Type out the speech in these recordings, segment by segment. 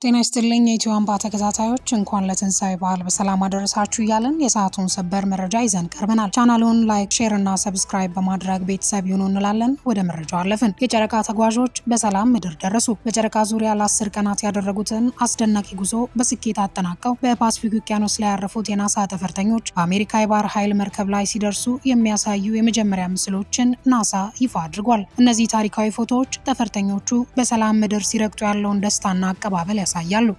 ጤና ይስጥልኝ የኢትዮ አምባ ተከታታዮች እንኳን ለትንሳኤ በዓል በሰላም አደረሳችሁ እያልን የሰዓቱን ሰበር መረጃ ይዘን ቀርበናል። ቻናሉን ላይክ፣ ሼር እና ሰብስክራይብ በማድረግ ቤተሰብ ይሁኑ እንላለን። ወደ መረጃው አለፍን። የጨረቃ ተጓዦች በሰላም ምድር ደረሱ። በጨረቃ ዙሪያ ለ10 ቀናት ያደረጉትን አስደናቂ ጉዞ በስኬት አጠናቀው በፓሲፊክ ውቅያኖስ ላይ ያረፉት የናሳ ጠፈርተኞች በአሜሪካ የባህር ኃይል መርከብ ላይ ሲደርሱ የሚያሳዩ የመጀመሪያ ምስሎችን ናሳ ይፋ አድርጓል። እነዚህ ታሪካዊ ፎቶዎች ጠፈርተኞቹ በሰላም ምድር ሲረግጡ ያለውን ደስታና አቀባበል ያሳያሉ።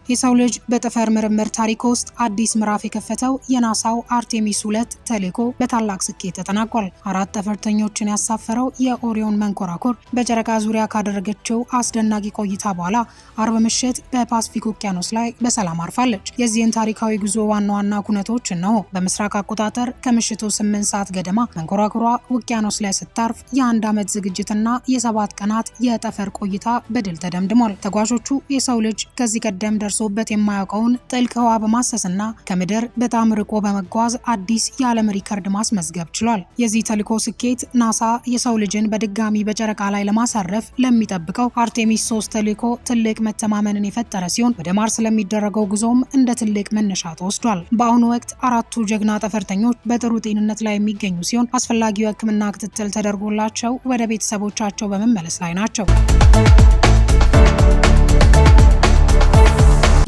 የሰው ልጅ በጠፈር ምርምር ታሪክ ውስጥ አዲስ ምዕራፍ የከፈተው የናሳው አርቴሚስ 2 ተልዕኮ በታላቅ ስኬት ተጠናቋል። 4 ጠፈርተኞችን ያሳፈረው የኦሪዮን መንኮራኩር በጨረቃ ዙሪያ ካደረገችው አስደናቂ ቆይታ በኋላ አርብ ምሽት በፓሲፊክ ውቅያኖስ ላይ በሰላም አርፋለች። የዚህን ታሪካዊ ጉዞ ዋና ዋና ኩነቶች እነሆ። በምስራቅ አቆጣጠር ከምሽቱ 8 ሰዓት ገደማ መንኮራኩሯ ውቅያኖስ ላይ ስታርፍ የ1 ዓመት ዝግጅትና የ7 ቀናት የጠፈር ቆይታ በድል ተደምድሟል። ተጓዦቹ የሰው ልጅ ከዚህ ቀደም ደርሶበት የማያውቀውን ጥልቅ ህዋ በማሰስና ከምድር በጣም ርቆ በመጓዝ አዲስ የዓለም ሪከርድ ማስመዝገብ ችሏል። የዚህ ተልዕኮ ስኬት ናሳ የሰው ልጅን በድጋሚ በጨረቃ ላይ ለማሳረፍ ለሚጠብቀው አርቴሚስ 3 ተልዕኮ ትልቅ መተማመንን የፈጠረ ሲሆን ወደ ማርስ ለሚደረገው ጉዞም እንደ ትልቅ መነሻ ተወስዷል። በአሁኑ ወቅት 4ቱ ጀግና ጠፈርተኞች በጥሩ ጤንነት ላይ የሚገኙ ሲሆን አስፈላጊው የሕክምና ክትትል ተደርጎላቸው ወደ ቤተሰቦቻቸው በመመለስ ላይ ናቸው።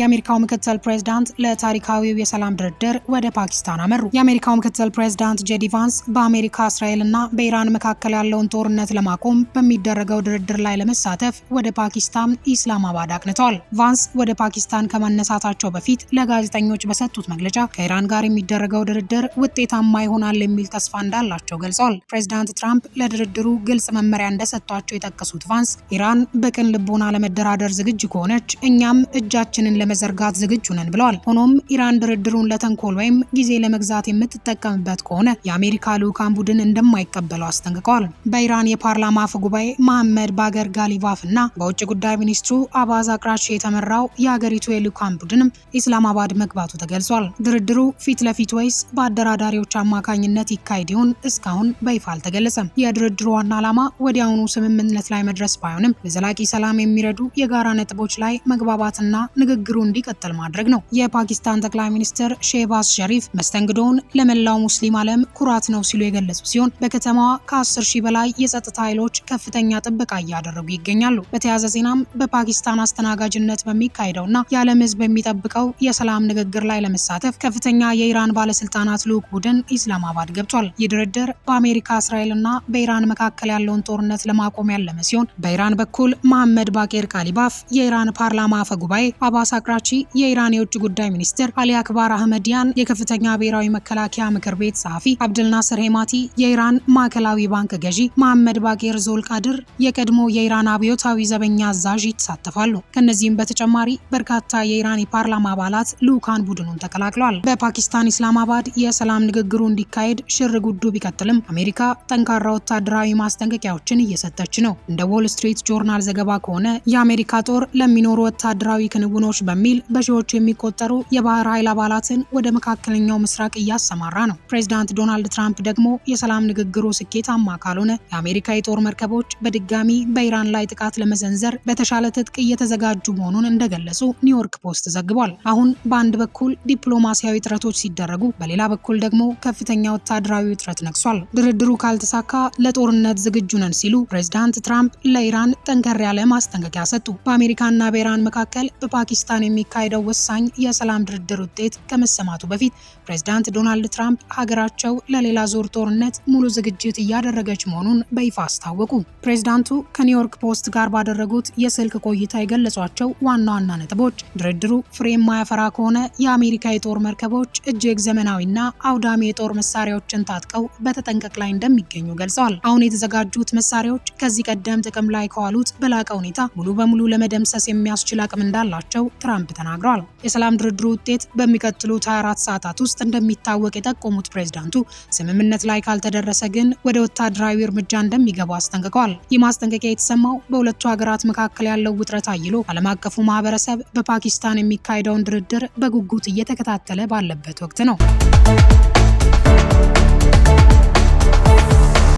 የአሜሪካው ምክትል ፕሬዝዳንት ለታሪካዊው የሰላም ድርድር ወደ ፓኪስታን አመሩ። የአሜሪካው ምክትል ፕሬዝዳንት ጄዲ ቫንስ በአሜሪካ እስራኤልና በኢራን መካከል ያለውን ጦርነት ለማቆም በሚደረገው ድርድር ላይ ለመሳተፍ ወደ ፓኪስታን ኢስላማባድ አቅንተዋል። ቫንስ ወደ ፓኪስታን ከመነሳታቸው በፊት ለጋዜጠኞች በሰጡት መግለጫ ከኢራን ጋር የሚደረገው ድርድር ውጤታማ ይሆናል የሚል ተስፋ እንዳላቸው ገልጸዋል። ፕሬዝዳንት ትራምፕ ለድርድሩ ግልጽ መመሪያ እንደሰጧቸው የጠቀሱት ቫንስ ኢራን በቅን ልቦና ለመደራደር ዝግጁ ከሆነች እኛም እጃችንን መዘርጋት ዝግጁ ነን ብለዋል። ሆኖም ኢራን ድርድሩን ለተንኮል ወይም ጊዜ ለመግዛት የምትጠቀምበት ከሆነ የአሜሪካ ልዑካን ቡድን እንደማይቀበለው አስጠንቅቀዋል። በኢራን የፓርላማ አፈ ጉባኤ መሐመድ ባገር ጋሊባፍ እና በውጭ ጉዳይ ሚኒስትሩ አባዝ አቅራቺ የተመራው የሀገሪቱ የልዑካን ቡድንም ኢስላማባድ መግባቱ ተገልጿል። ድርድሩ ፊት ለፊት ወይስ በአደራዳሪዎች አማካኝነት ይካሄድ ይሆን እስካሁን በይፋ አልተገለጸም። የድርድሩ ዋና ዓላማ ወዲያውኑ ስምምነት ላይ መድረስ ባይሆንም ለዘላቂ ሰላም የሚረዱ የጋራ ነጥቦች ላይ መግባባትና ንግግሩ እንዲቀጥል ማድረግ ነው። የፓኪስታን ጠቅላይ ሚኒስትር ሼህባዝ ሸሪፍ መስተንግዶውን ለመላው ሙስሊም ዓለም ኩራት ነው ሲሉ የገለጹ ሲሆን በከተማዋ ከ10 ሺህ በላይ የጸጥታ ኃይሎች ከፍተኛ ጥበቃ እያደረጉ ይገኛሉ። በተያያዘ ዜናም በፓኪስታን አስተናጋጅነት በሚካሄደውና የዓለም ሕዝብ በሚጠብቀው የሰላም ንግግር ላይ ለመሳተፍ ከፍተኛ የኢራን ባለስልጣናት ልዑክ ቡድን ኢስላማባድ ገብቷል። ይህ ድርድር በአሜሪካ እስራኤልና በኢራን መካከል ያለውን ጦርነት ለማቆም ያለመ ሲሆን በኢራን በኩል መሐመድ ባቄር ካሊባፍ የኢራን ፓርላማ አፈ ጉባኤ አባስ አቅራቺ፣ የኢራን የውጭ ጉዳይ ሚኒስትር አሊ አክባር አህመዲያን፣ የከፍተኛ ብሔራዊ መከላከያ ምክር ቤት ጸሐፊ አብድልናስር ሄማቲ፣ የኢራን ማዕከላዊ ባንክ ገዢ መሐመድ ባቄር ዞልቃድር፣ የቀድሞ የኢራን አብዮታዊ ዘበኛ አዛዥ ይሳተፋሉ። ከነዚህም በተጨማሪ በርካታ የኢራን የፓርላማ አባላት ልዑካን ቡድኑን ተቀላቅለዋል። በፓኪስታን ኢስላማባድ የሰላም ንግግሩ እንዲካሄድ ሽር ጉዱ ቢቀጥልም አሜሪካ ጠንካራ ወታደራዊ ማስጠንቀቂያዎችን እየሰጠች ነው። እንደ ዎል ስትሪት ጆርናል ዘገባ ከሆነ የአሜሪካ ጦር ለሚኖሩ ወታደራዊ ክንውኖች በሚል በሺዎች የሚቆጠሩ የባህር ኃይል አባላትን ወደ መካከለኛው ምስራቅ እያሰማራ ነው። ፕሬዝዳንት ዶናልድ ትራምፕ ደግሞ የሰላም ንግግሩ ስኬታማ ካልሆነ የአሜሪካ የጦር መርከቦች በድጋሚ በኢራን ላይ ጥቃት ለመሰንዘር በተሻለ ትጥቅ እየተዘጋጁ መሆኑን እንደገለጹ ኒውዮርክ ፖስት ዘግቧል። አሁን በአንድ በኩል ዲፕሎማሲያዊ ጥረቶች ሲደረጉ፣ በሌላ በኩል ደግሞ ከፍተኛ ወታደራዊ ውጥረት ነግሷል። ድርድሩ ካልተሳካ ለጦርነት ዝግጁ ነን ሲሉ ፕሬዝዳንት ትራምፕ ለኢራን ጠንከር ያለ ማስጠንቀቂያ ሰጡ። በአሜሪካና በኢራን መካከል በፓኪስታን የሚካሄደው ወሳኝ የሰላም ድርድር ውጤት ከመሰማቱ በፊት ፕሬዝዳንት ዶናልድ ትራምፕ ሀገራቸው ለሌላ ዙር ጦርነት ሙሉ ዝግጅት እያደረገች መሆኑን በይፋ አስታወቁ። ፕሬዝዳንቱ ከኒውዮርክ ፖስት ጋር ባደረጉት የስልክ ቆይታ የገለጿቸው ዋና ዋና ነጥቦች ድርድሩ ፍሬ የማያፈራ ከሆነ የአሜሪካ የጦር መርከቦች እጅግ ዘመናዊና አውዳሚ የጦር መሳሪያዎችን ታጥቀው በተጠንቀቅ ላይ እንደሚገኙ ገልጸዋል። አሁን የተዘጋጁት መሳሪያዎች ከዚህ ቀደም ጥቅም ላይ ከዋሉት በላቀ ሁኔታ ሙሉ በሙሉ ለመደምሰስ የሚያስችል አቅም እንዳላቸው ትራምፕ ተናግረዋል። የሰላም ድርድሩ ውጤት በሚቀጥሉት 24 ሰዓታት ውስጥ እንደሚታወቅ የጠቆሙት ፕሬዝዳንቱ ስምምነት ላይ ካልተደረሰ ግን ወደ ወታደራዊ እርምጃ እንደሚገቡ አስጠንቅቀዋል። ይህ ማስጠንቀቂያ የተሰማው በሁለቱ ሀገራት መካከል ያለው ውጥረት አይሎ ዓለም አቀፉ ማህበረሰብ በፓኪስታን የሚካሄደውን ድርድር በጉጉት እየተከታተለ ባለበት ወቅት ነው።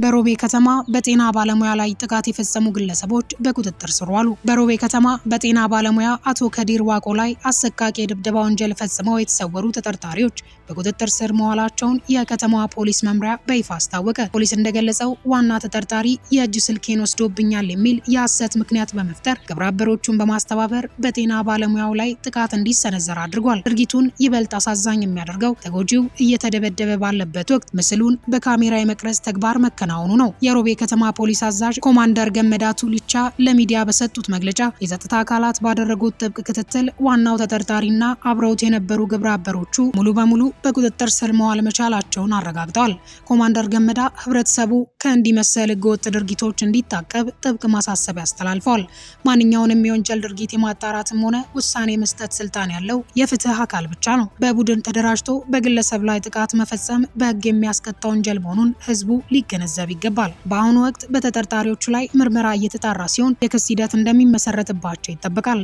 በሮቤ ከተማ በጤና ባለሙያ ላይ ጥቃት የፈጸሙ ግለሰቦች በቁጥጥር ስር ዋሉ። በሮቤ ከተማ በጤና ባለሙያ አቶ ከዲር ዋቆ ላይ አሰቃቂ የድብደባ ወንጀል ፈጽመው የተሰወሩ ተጠርጣሪዎች በቁጥጥር ስር መዋላቸውን የከተማዋ ፖሊስ መምሪያ በይፋ አስታወቀ። ፖሊስ እንደገለጸው ዋና ተጠርጣሪ የእጅ ስልኬን ወስዶብኛል የሚል የሐሰት ምክንያት በመፍጠር ግብረ አበሮቹን በማስተባበር በጤና ባለሙያው ላይ ጥቃት እንዲሰነዘር አድርጓል። ድርጊቱን ይበልጥ አሳዛኝ የሚያደርገው ተጎጂው እየተደበደበ ባለበት ወቅት ምስሉን በካሜራ የመቅረጽ ተግባር መከናወኑ ነው። የሮቤ ከተማ ፖሊስ አዛዥ ኮማንደር ገመዳ ቱሊቻ ለሚዲያ በሰጡት መግለጫ የጸጥታ አካላት ባደረጉት ጥብቅ ክትትል ዋናው ተጠርጣሪና አብረውት የነበሩ ግብረ አበሮቹ ሙሉ በሙሉ በቁጥጥር ስር መዋል መቻላቸውን አረጋግጠዋል። ኮማንደር ገመዳ ህብረተሰቡ ከእንዲህ መሰል ህገወጥ ድርጊቶች እንዲታቀብ ጥብቅ ማሳሰቢያ አስተላልፈዋል። ማንኛውንም የወንጀል ድርጊት የማጣራትም ሆነ ውሳኔ መስጠት ስልጣን ያለው የፍትህ አካል ብቻ ነው። በቡድን ተደራጅቶ በግለሰብ ላይ ጥቃት መፈጸም በህግ የሚያስቀጣ ወንጀል መሆኑን ህዝቡ ሊገነዘብ ይገባል። በአሁኑ ወቅት በተጠርጣሪዎቹ ላይ ምርመራ እየተጣራ ሲሆን የክስ ሂደት እንደሚመሰረትባቸው ይጠበቃል።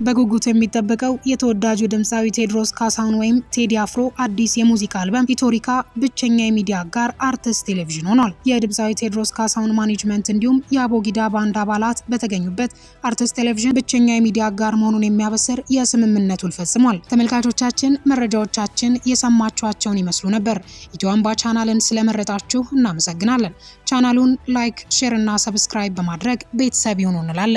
በጉጉት የሚጠበቀው የተወዳጁ ድምፃዊ ቴዎድሮስ ካሳሁን ወይም ቴዲ አፍሮ አዲስ የሙዚቃ አልበም ኢቶሪካ ብቸኛ የሚዲያ አጋር አርትስት ቴሌቪዥን ሆኗል። የድምፃዊ ቴዎድሮስ ካሳሁን ማኔጅመንት እንዲሁም የአቦጊዳ ባንድ አባላት በተገኙበት አርትስት ቴሌቪዥን ብቸኛ የሚዲያ አጋር መሆኑን የሚያበስር የስምምነት ውል ፈጽሟል። ተመልካቾቻችን መረጃዎቻችን የሰማችኋቸውን ይመስሉ ነበር። ኢትዮ አምባ ቻናልን ስለመረጣችሁ እናመሰግናለን። ቻናሉን ላይክ፣ ሼር እና ሰብስክራይብ በማድረግ ቤተሰብ ይሁኑ እንላለን።